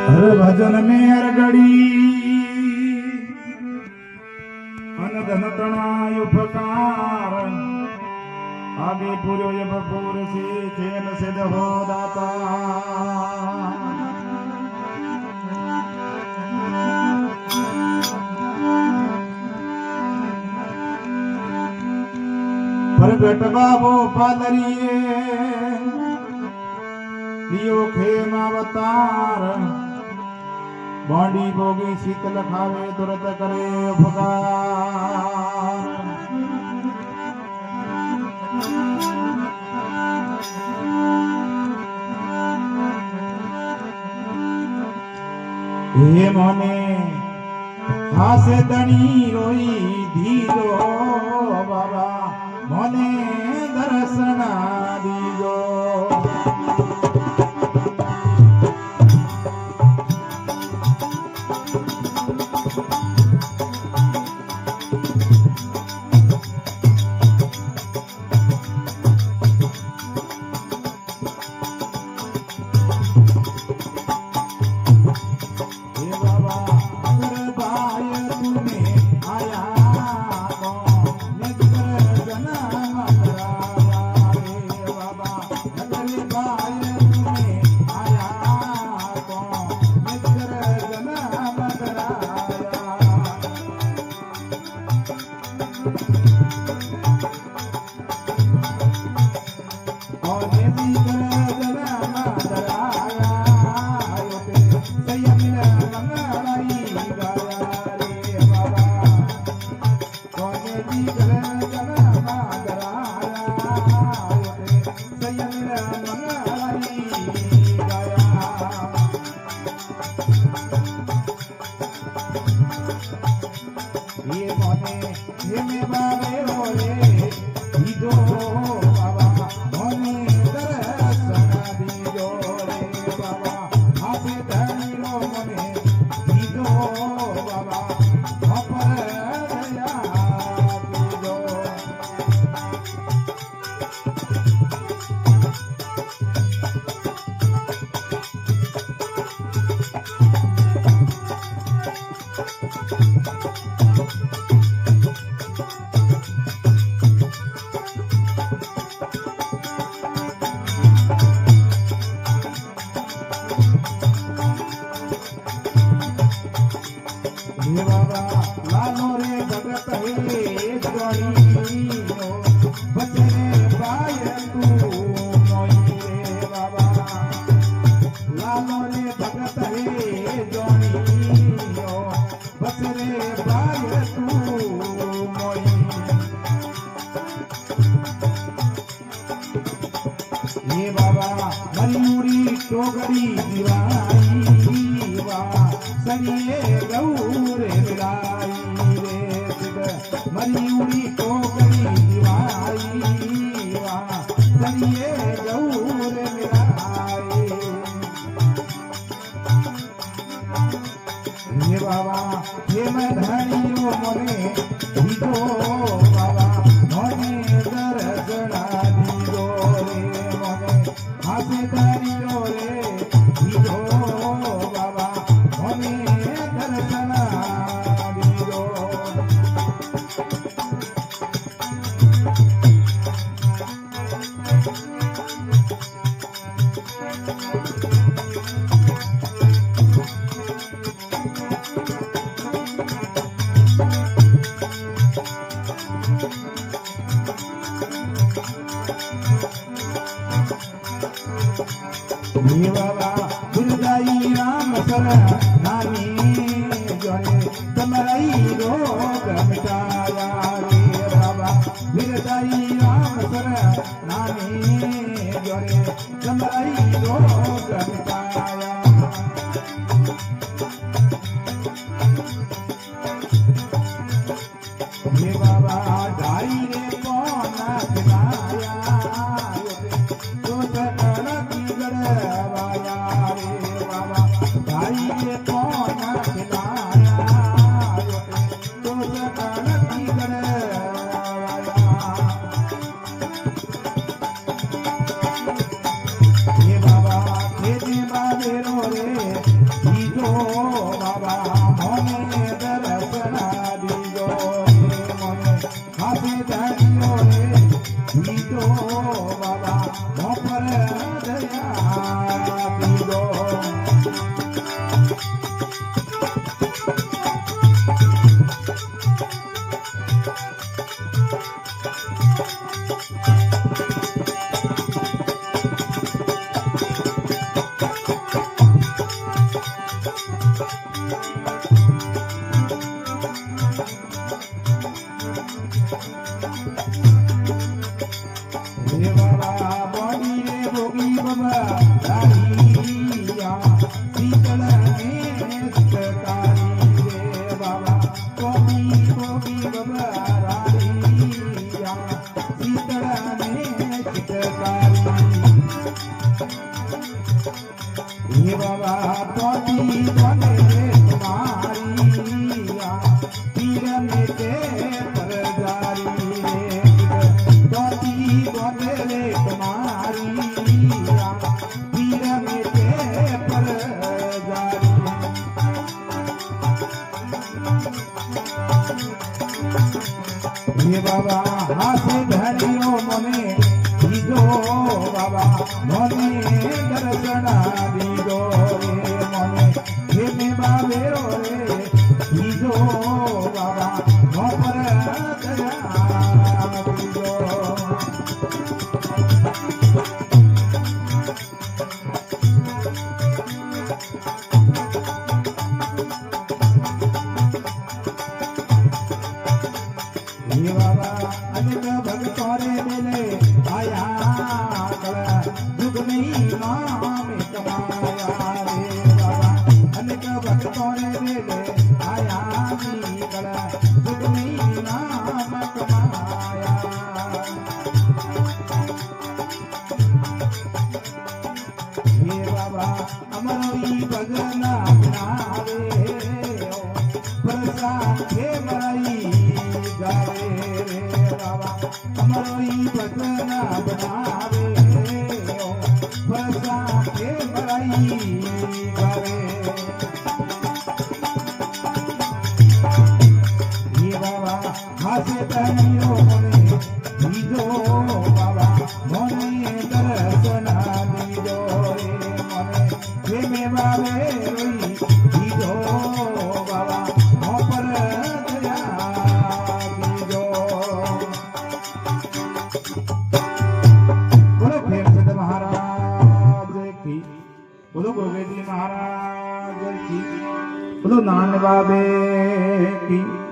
हर भजन में हर घड़ी अन धन तणाय उपकार आगे पूरो ये बपूर से खेल से दहो दाता प्रगट बाबो पादरिए लियो खेमावतार बांडी भोगी शीतल खावे तुरत करे उपकार हे मोने हासे दणी रोई धीरो बाबा मोने दर्शन दीजो टोकरी दिवाई वा सनिए गौरे मिलाई रे मरियुड़ी टोकरी दिवाई वा सनिए गौरे मिलाई हे बाबा हे मैं धनियो मोरे दीदो बाबा मोने दर्शना दीदो रे मोने हासे धनियो बाबा दुर्गाई राम सर नानी जोने तमरई रोग मिटाया रे बाबा दुर्गाई राम सर नानी जोने तमरई रोग मिटाया हे बाबा ढाई रे कोना खिलाया तो सकल की गड़वाया रे बाबा ढाई रे कोना खिलाया तो सकल की गड़वाया हे बाबा खेते बाबे रो रे દીજો બાબા મને દર્શન દીજો મને હાથે ધન્યો રે દીજો બાબા મોપર દયા દીજો બાબા હાથે ધન્યો મને દીજો બાબા મને દર્શન દીજો રે મને હે બાબેરો રે દીજો બાબા મોપર દયા દીજો અનેક ભક્તો રે મેલે આયા દુઃખ નહીં નામ કમાયા રે બાબા અનેક ભક્તો રે મેલે આયા દુઃખ નહીં નામ કમાયા હે બાબા અમારો ઈ ભજન બનાવે પ્રસાદ હે મારી ગાવે રે બાબા અમારો ઈ ભજન બનાવે પ્રસાદ હે મારી ગાવે હે બાબા હાથે ધન્યો મને દીજો બાબા મને દર્શન દીજો રે મને હે મે બાબે રોઈ દીજો બાબા મોપર દયા દીજો બોલો ખેમચંદ મહારાજ કી બોલો ગોગેજી મહારાજ કી બોલો નાન બાબે કી